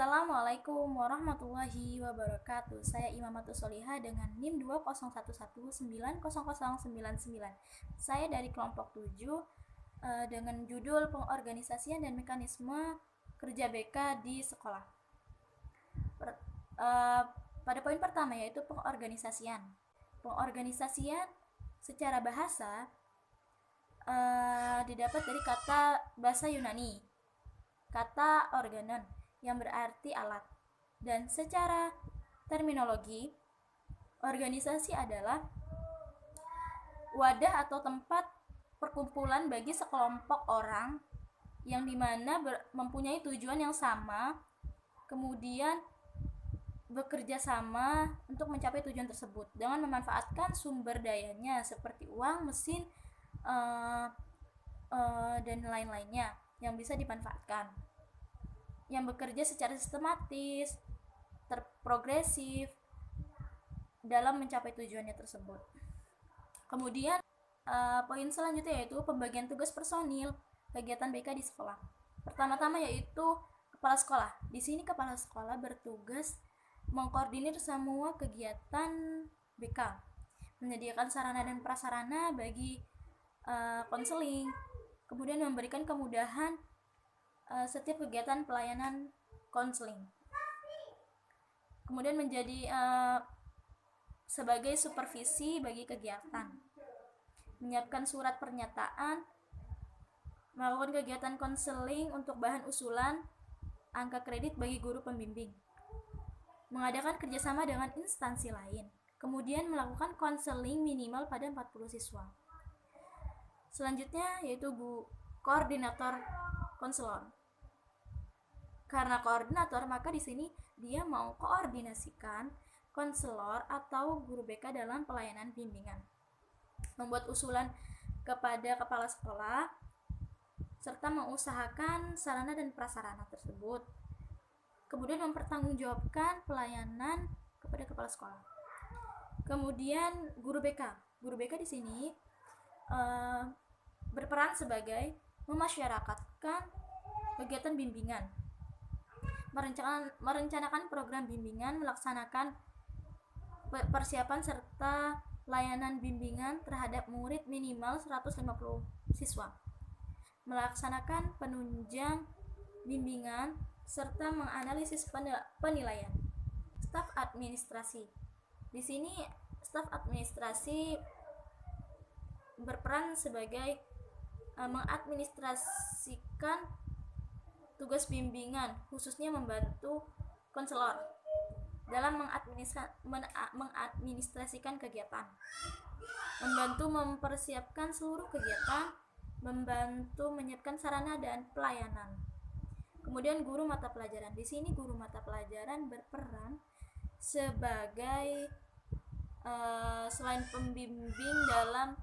Assalamualaikum warahmatullahi wabarakatuh. Saya Imamatus Solihah dengan NIM 201190099. Saya dari kelompok 7 dengan judul Pengorganisasian dan Mekanisme Kerja BK di Sekolah. Pada poin pertama yaitu pengorganisasian. Pengorganisasian secara bahasa didapat dari kata bahasa Yunani, kata organon, yang berarti alat. Dan secara terminologi, organisasi adalah wadah atau tempat perkumpulan bagi sekelompok orang yang dimana mempunyai tujuan yang sama, kemudian bekerja sama untuk mencapai tujuan tersebut dengan memanfaatkan sumber dayanya seperti uang, mesin, dan lain-lainnya yang bisa dimanfaatkan, yang bekerja secara sistematis, terprogresif dalam mencapai tujuannya tersebut. Kemudian poin selanjutnya yaitu pembagian tugas personil kegiatan BK di sekolah. Pertama-tama yaitu kepala sekolah. Di sini kepala sekolah bertugas mengkoordinir semua kegiatan BK, menyediakan sarana dan prasarana bagi konseling, kemudian memberikan kemudahan setiap kegiatan pelayanan konseling, kemudian menjadi sebagai supervisi bagi kegiatan, menyiapkan surat pernyataan, melakukan kegiatan konseling untuk bahan usulan angka kredit bagi guru pembimbing, mengadakan kerjasama dengan instansi lain, kemudian melakukan konseling minimal pada 40 siswa. Selanjutnya yaitu koordinator konselor. Karena koordinator, maka di sini dia mau koordinasikan konselor atau guru BK dalam pelayanan bimbingan, membuat usulan kepada kepala sekolah, serta mengusahakan sarana dan prasarana tersebut, kemudian mempertanggungjawabkan pelayanan kepada kepala sekolah. Kemudian guru BK di sini berperan sebagai memasyarakatkan kegiatan bimbingan, merencanakan program bimbingan, melaksanakan persiapan serta layanan bimbingan terhadap murid minimal 150 siswa, melaksanakan penunjang bimbingan, serta menganalisis penilaian. Staf administrasi. Di sini staf administrasi berperan sebagai mengadministrasikan tugas bimbingan, khususnya membantu konselor dalam mengadministrasikan kegiatan, membantu mempersiapkan seluruh kegiatan, membantu menyiapkan sarana dan pelayanan. Kemudian guru mata pelajaran. Di sini guru mata pelajaran berperan sebagai selain pembimbing dalam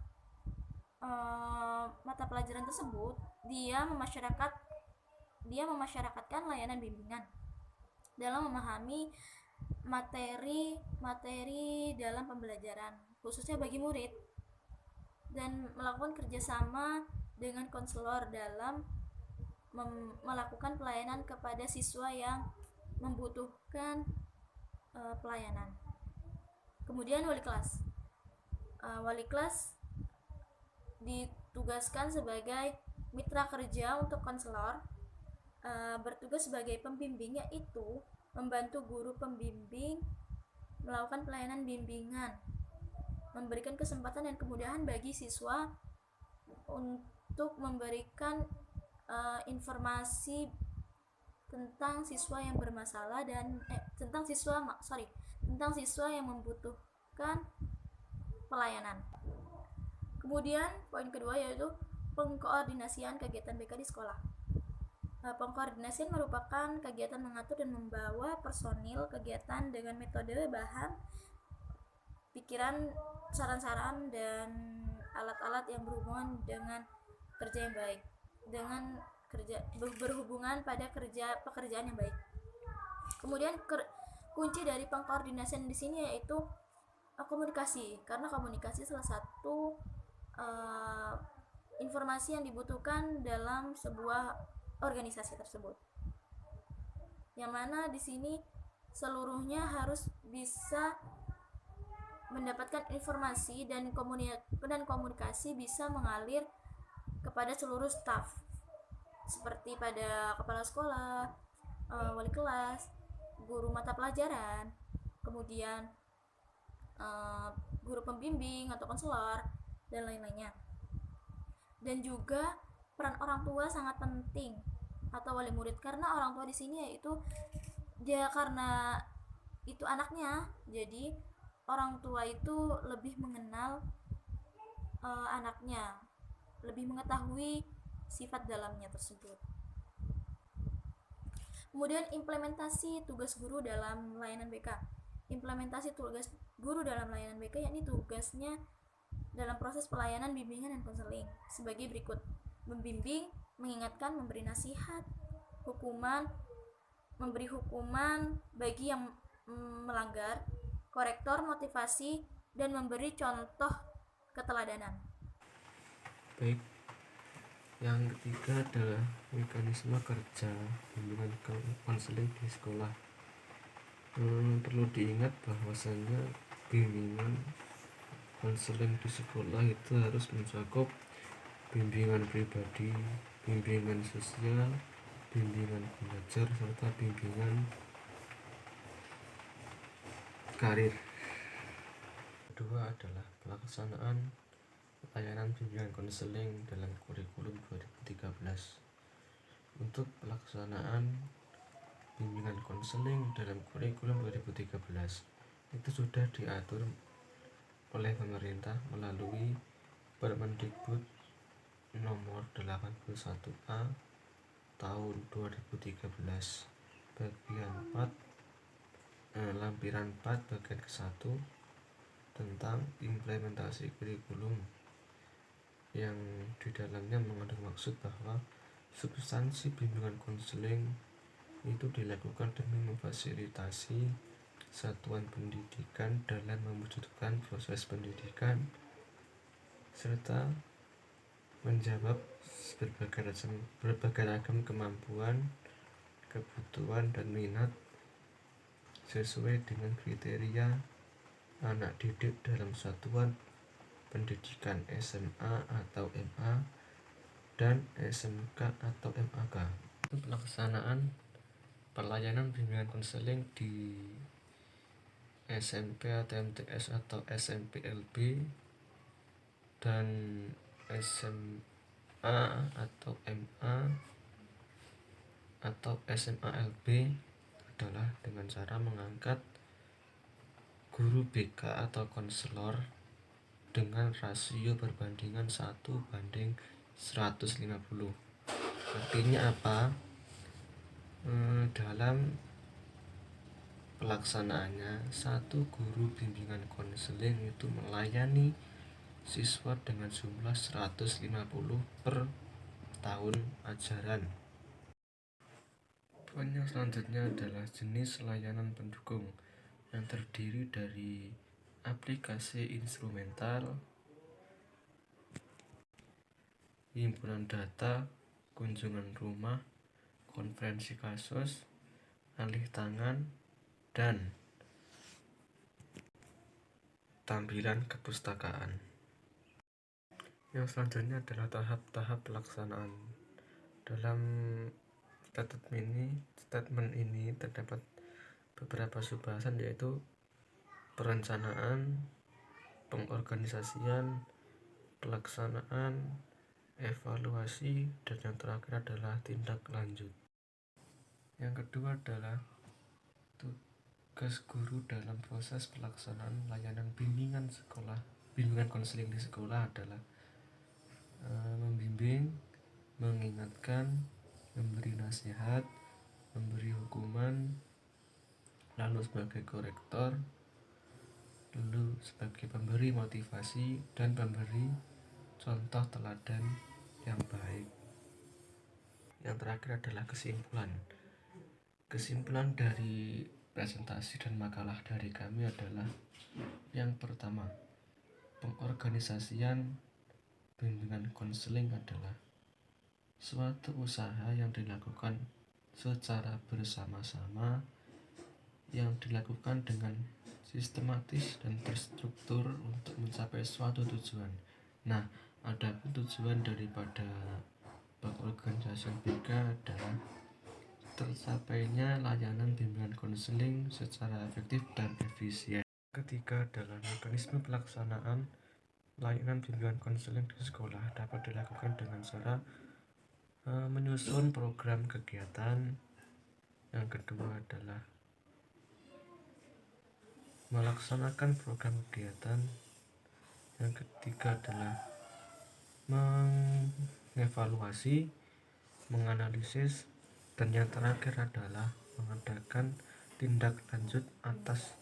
mata pelajaran tersebut, dia memasyarakatkan layanan bimbingan dalam memahami materi dalam pembelajaran, khususnya bagi murid, dan melakukan kerjasama dengan konselor dalam melakukan pelayanan kepada siswa yang membutuhkan pelayanan. Kemudian wali kelas. Wali kelas ditugaskan sebagai mitra kerja untuk konselor, bertugas sebagai pembimbing, yaitu membantu guru pembimbing melakukan pelayanan bimbingan, memberikan kesempatan dan kemudahan bagi siswa untuk memberikan informasi tentang siswa yang bermasalah dan tentang siswa yang membutuhkan pelayanan. Kemudian poin kedua yaitu pengkoordinasian kegiatan BK di sekolah. Pengkoordinasian merupakan kegiatan mengatur dan membawa personil kegiatan dengan metode, bahan, pikiran, saran-saran, dan alat-alat yang berhubungan dengan kerja yang baik, dengan berhubungan pada pekerjaan yang baik. Kemudian kunci dari pengkoordinasian di sini yaitu komunikasi, karena komunikasi salah satu informasi yang dibutuhkan dalam sebuah organisasi tersebut. yang mana di sini seluruhnya harus bisa mendapatkan informasi dan komunikasi bisa mengalir kepada seluruh staf, seperti pada kepala sekolah, wali kelas, guru mata pelajaran, kemudian guru pembimbing atau konselor dan lain-lainnya. Dan juga peran orang tua sangat penting atau wali murid, karena orang tua di sini yaitu dia karena itu anaknya, jadi orang tua itu lebih mengenal anaknya, lebih mengetahui sifat dalamnya tersebut. Kemudian implementasi tugas guru dalam layanan BK. Implementasi tugas guru dalam layanan BK yakni tugasnya dalam proses pelayanan bimbingan dan konseling sebagai berikut: membimbing, mengingatkan, memberi nasihat, memberi hukuman bagi yang melanggar, korektor, motivasi, dan memberi contoh keteladanan. Baik, yang ketiga adalah mekanisme kerja bimbingan konseling di sekolah. Perlu diingat bahwasannya bimbingan konseling di sekolah itu harus mencakup bimbingan pribadi, bimbingan sosial, bimbingan belajar, serta bimbingan karir. Kedua adalah pelaksanaan layanan bimbingan konseling dalam kurikulum 2013. Untuk pelaksanaan bimbingan konseling dalam kurikulum 2013 itu sudah diatur oleh pemerintah melalui Permendikbud nomor 81A tahun 2013 bagian 4 lampiran 4 bagian ke-1 tentang implementasi kurikulum, yang di dalamnya mengandung maksud bahwa substansi bimbingan konseling itu dilakukan demi memfasilitasi satuan pendidikan dalam mewujudkan proses pendidikan serta menjawab berbagai ragam kemampuan, kebutuhan, dan minat sesuai dengan kriteria anak didik dalam satuan pendidikan SMA atau MA dan SMK atau MAK. Pelaksanaan pelayanan bimbingan konseling di SMP atau MTS atau SMPLB dan SMA atau MA atau SMALB adalah dengan cara mengangkat guru BK atau konselor dengan rasio perbandingan 1:150. Artinya apa? Dalam pelaksanaannya, satu guru bimbingan konseling itu melayani siswa dengan jumlah 150 per tahun ajaran. Poin yang selanjutnya adalah jenis layanan pendukung yang terdiri dari aplikasi instrumental, himpunan data, kunjungan rumah, konferensi kasus, alih tangan, dan tampilan kepustakaan. Yang selanjutnya adalah tahap-tahap pelaksanaan. Dalam statement ini terdapat beberapa subbahasan, yaitu perencanaan, pengorganisasian, pelaksanaan, evaluasi, dan yang terakhir adalah tindak lanjut. Yang kedua adalah tugas guru dalam proses pelaksanaan layanan bimbingan konseling di sekolah adalah membimbing, mengingatkan, memberi nasihat, memberi hukuman, lalu sebagai korektor, lalu sebagai pemberi motivasi, dan pemberi contoh teladan yang baik. Yang terakhir adalah kesimpulan. Kesimpulan dari presentasi dan makalah dari kami adalah: yang pertama, pengorganisasian bimbingan konseling adalah suatu usaha yang dilakukan secara bersama-sama yang dilakukan dengan sistematis dan terstruktur untuk mencapai suatu tujuan. Nah, ada tujuan daripada pengorganisasian BK adalah tercapainya layanan bimbingan konseling secara efektif dan efisien. Ketiga adalah mekanisme pelaksanaan layanan bimbingan konseling di sekolah dapat dilakukan dengan cara menyusun program kegiatan. Yang kedua adalah melaksanakan program kegiatan. Yang ketiga adalah mengevaluasi, menganalisis, dan yang terakhir adalah mengadakan tindak lanjut atas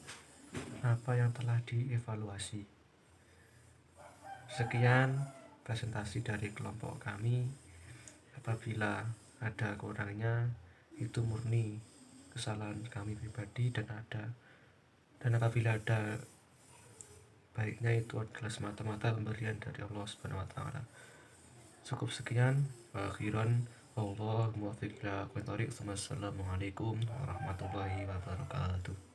apa yang telah dievaluasi. Sekian presentasi dari kelompok kami. Apabila ada kurangnya, itu murni kesalahan kami pribadi, dan apabila ada baiknya, itu adalah semata-mata pemberian dari Allah Subhanahu wa taala. Cukup sekian. Akhiran, Allahu muwaffiq ila aqwamit thoriq. Wassalamualaikum warahmatullahi wabarakatuh.